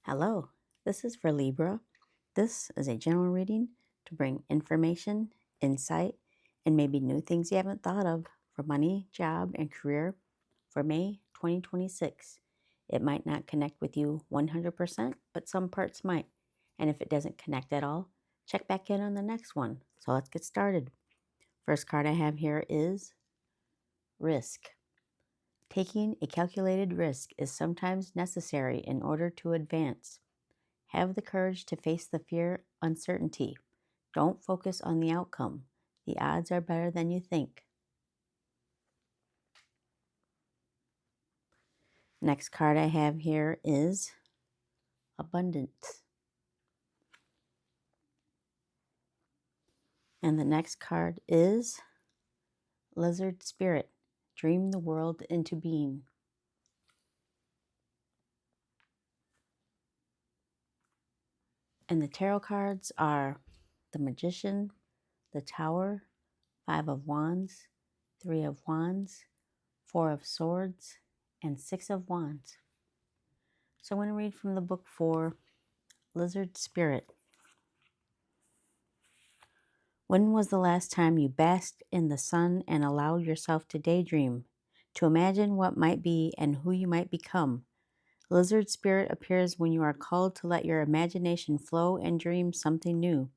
Hello, this is for Libra. This is a general reading to bring information, insight, and maybe new things you haven't thought of for money, job, and career for May 2026. It might not connect with you 100%, but some parts might. And if it doesn't connect at all, check back in on the next one. So let's get started. First card I have here is Risk. Taking a calculated risk is sometimes necessary in order to advance. Have the courage to face the fear, uncertainty. Don't focus on the outcome. The odds are better than you think. Next card I have here is Abundance. And the next card is Lizard Spirit. Dream the world into being. And the tarot cards are the Magician, the Tower, Five of Wands, Three of Wands, Four of Swords, and Six of Wands. So I'm going to read from the book for Lizard Spirit. When was the last time you basked in the sun and allowed yourself to daydream, to imagine what might be and who you might become? Lizard Spirit appears when you are called to let your imagination flow and dream something new.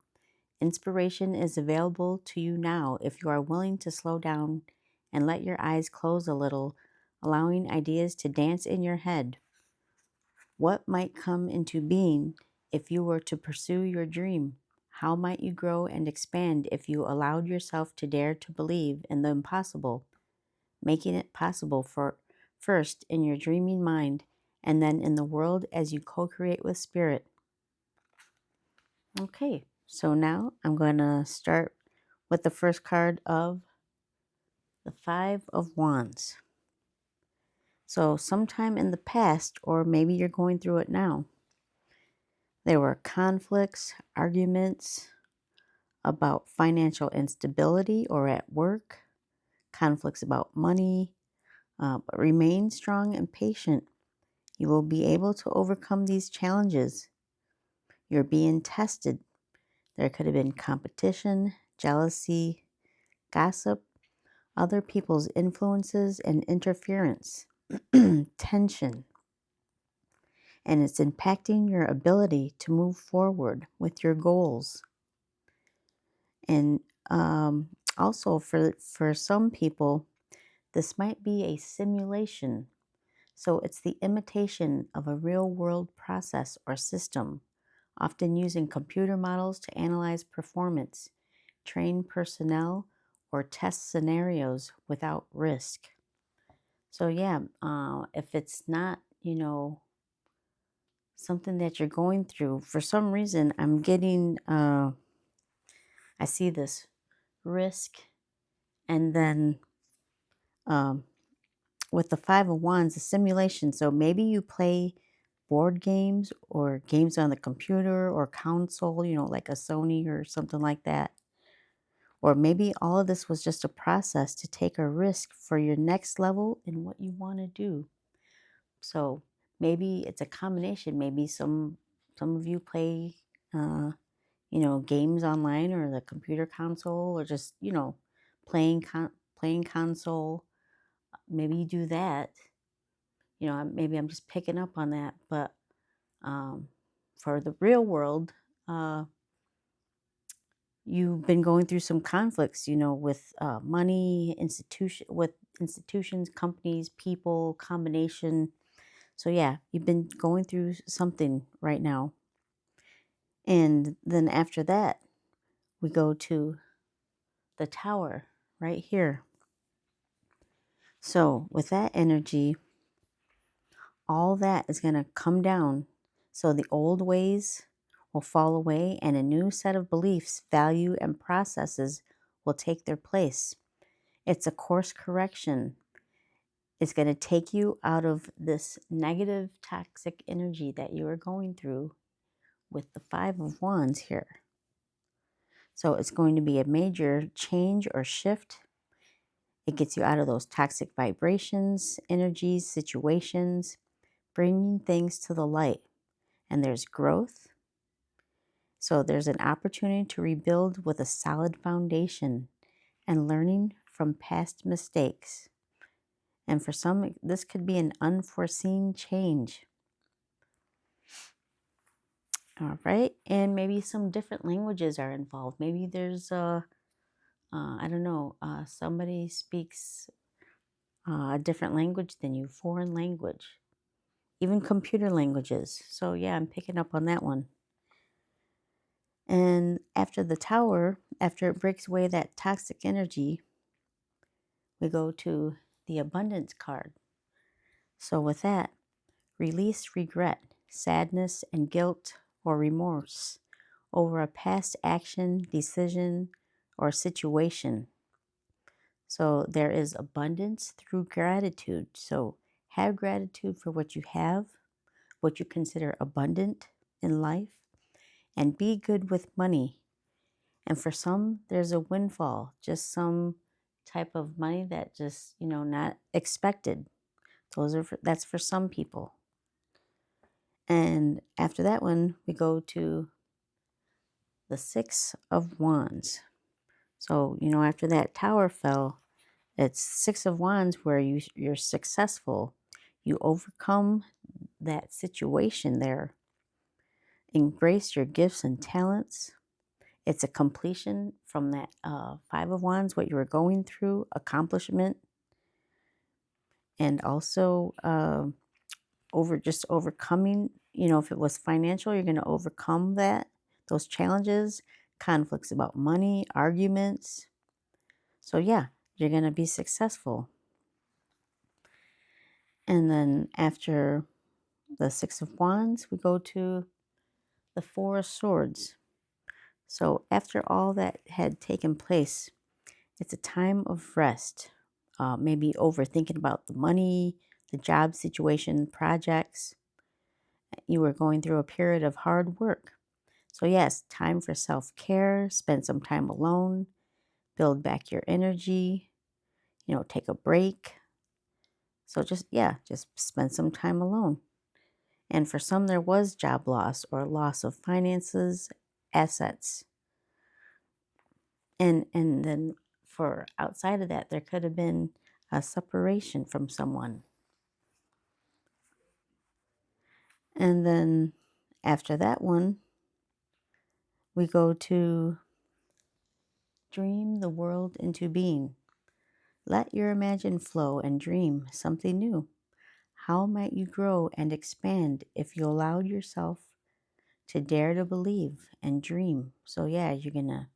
Inspiration is available to you now if you are willing to slow down and let your eyes close a little, allowing ideas to dance in your head. What might come into being if you were to pursue your dream? How might you grow and expand if you allowed yourself to dare to believe in the impossible, making it possible for first in your dreaming mind and then in the world as you co-create with spirit? Okay, so now I'm going to start with the first card of the Five of Wands. So sometime in the past, or maybe you're going through it now, there were conflicts, arguments about financial instability or at work, conflicts about money, but remain strong and patient. You will be able to overcome these challenges. You're being tested. There could have been competition, jealousy, gossip, other people's influences and interference, tension, and it's impacting your ability to move forward with your goals. And also for some people, this might be a simulation. So it's the imitation of a real world process or system, often using computer models to analyze performance, train personnel, or test scenarios without risk. So yeah, if it's not, something that you're going through, for some reason, I'm getting, I see this risk, and then um, with the Five of Wands, a simulation. So maybe you play board games or games on the computer or console, like a Sony or something like that. Or maybe all of this was just a process to take a risk for your next level in what you want to do. So maybe it's a combination. Maybe some of you play, games online or the computer console, or just playing console. Maybe you do that. Maybe I'm just picking up on that, but for the real world, you've been going through some conflicts, with money, institutions, companies, people, combination. So yeah, you've been going through something right now. And then after that, we go to the Tower right here. So with that energy, all that is going to come down. So the old ways will fall away and a new set of beliefs, value, and processes will take their place. It's a course correction. It's going to take you out of this negative, toxic energy that you are going through with the Five of Wands here. So it's going to be a major change or shift. It gets you out of those toxic vibrations, energies, situations, bringing things to the light. and there's growth. So there's an opportunity to rebuild with a solid foundation and learning from past mistakes. And for some, this could be an unforeseen change. All right. And maybe some different languages are involved. Maybe there's I don't know, somebody speaks a different language than you, foreign language, even computer languages. So yeah, I'm picking up on that one. And after the tower, after it breaks away that toxic energy, we go to the abundance card. So with that, release regret, sadness, and guilt or remorse over a past action, decision, or situation. So there is abundance through gratitude. So have gratitude for what you have, what you consider abundant in life, and be good with money. And for some, there's a windfall, just some type of money that just, not expected. That's for some people. And after that one, we go to the Six of Wands. So, after that tower fell, it's Six of Wands where you're successful. You overcome that situation there. Embrace your gifts and talents. It's a completion from that Five of Wands, what you were going through, accomplishment, and also overcoming. If it was financial, you're going to overcome those challenges, conflicts about money, arguments. So yeah, you're going to be successful. And then after the Six of Wands, we go to the Four of Swords. So after all that had taken place, it's a time of rest. Maybe overthinking about the money, the job situation, projects. You were going through a period of hard work. So yes, time for self-care, spend some time alone, build back your energy, take a break. So just spend some time alone. And for some, there was job loss or loss of finances, assets. And then for outside of that, there could have been a separation from someone. And then after that one, we go to dream the world into being. Let your imagination flow and dream something new. How might you grow and expand if you allowed yourself to dare to believe and dream? So yeah, you're going to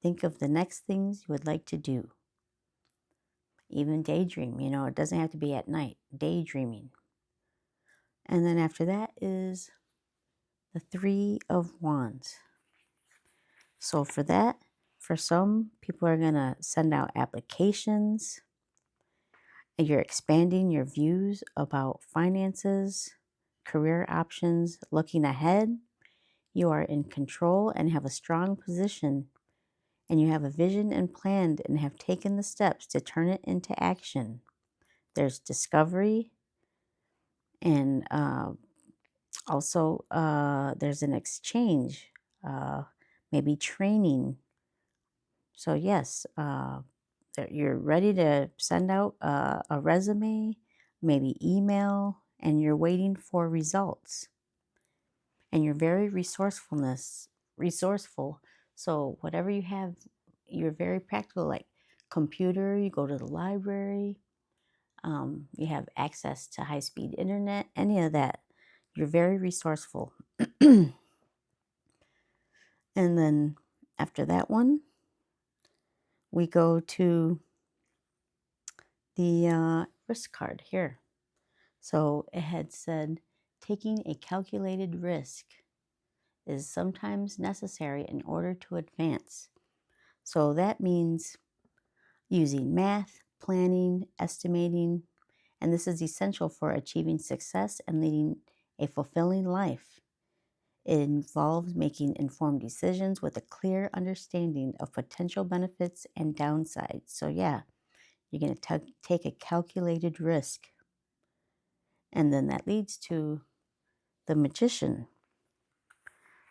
think of the next things you would like to do. Even daydream, it doesn't have to be at night. Daydreaming. And then after that is the Three of Wands. So for that, for some people are going to send out applications. And you're expanding your views about finances, career options, looking ahead. You are in control and have a strong position. And you have a vision and planned and have taken the steps to turn it into action. There's discovery and also there's an exchange, maybe training. So yes, you're ready to send out a resume, maybe email, and you're waiting for results. And you're very resourceful. So whatever you have, you're very practical, like computer, you go to the library, you have access to high-speed internet, any of that. You're very resourceful. And then after that one, we go to the risk card here. So it had said, taking a calculated risk is sometimes necessary in order to advance. So that means using math, planning, estimating, and this is essential for achieving success and leading a fulfilling life. It involves making informed decisions with a clear understanding of potential benefits and downsides. So yeah, you're going to take a calculated risk. And then that leads to the Magician.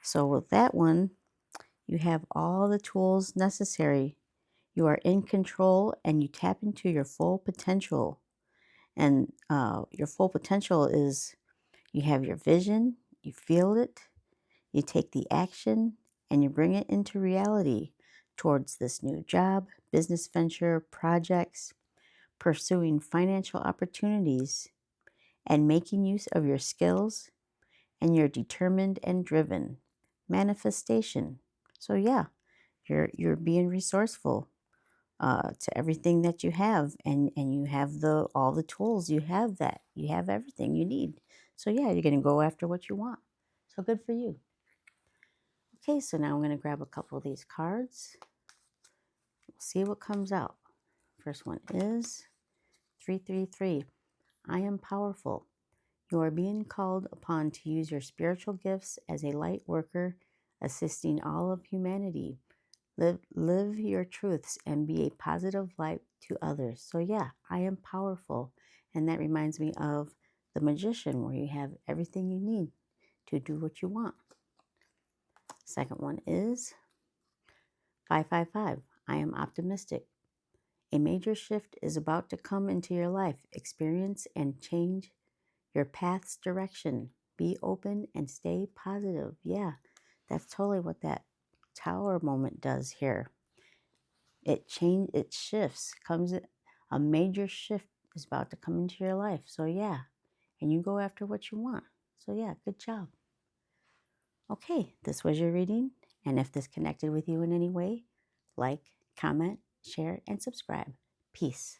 So with that one, you have all the tools necessary. You are in control and you tap into your full potential. And your full potential is you have your vision, you feel it, you take the action, and you bring it into reality towards this new job, business venture, projects, pursuing financial opportunities, and making use of your skills, and you're determined and driven. Manifestation. So yeah, you're being resourceful to everything that you have, and you have the all the tools. You have everything you need. So yeah, you're gonna go after what you want. So good for you. Okay, so now I'm gonna grab a couple of these cards. We'll see what comes out. First one is 333. I am powerful. You are being called upon to use your spiritual gifts as a light worker, assisting all of humanity. Live your truths and be a positive light to others. So, yeah, I am powerful. And that reminds me of the magician, where you have everything you need to do what you want. Second one is 555. I am optimistic. A major shift is about to come into your life. Experience and change your path's direction. Be open and stay positive. Yeah, that's totally what that tower moment does here. It shifts, a major shift is about to come into your life. So yeah, and you go after what you want. So yeah, good job. Okay, this was your reading, and if this connected with you in any way, like, comment, share, and subscribe. Peace.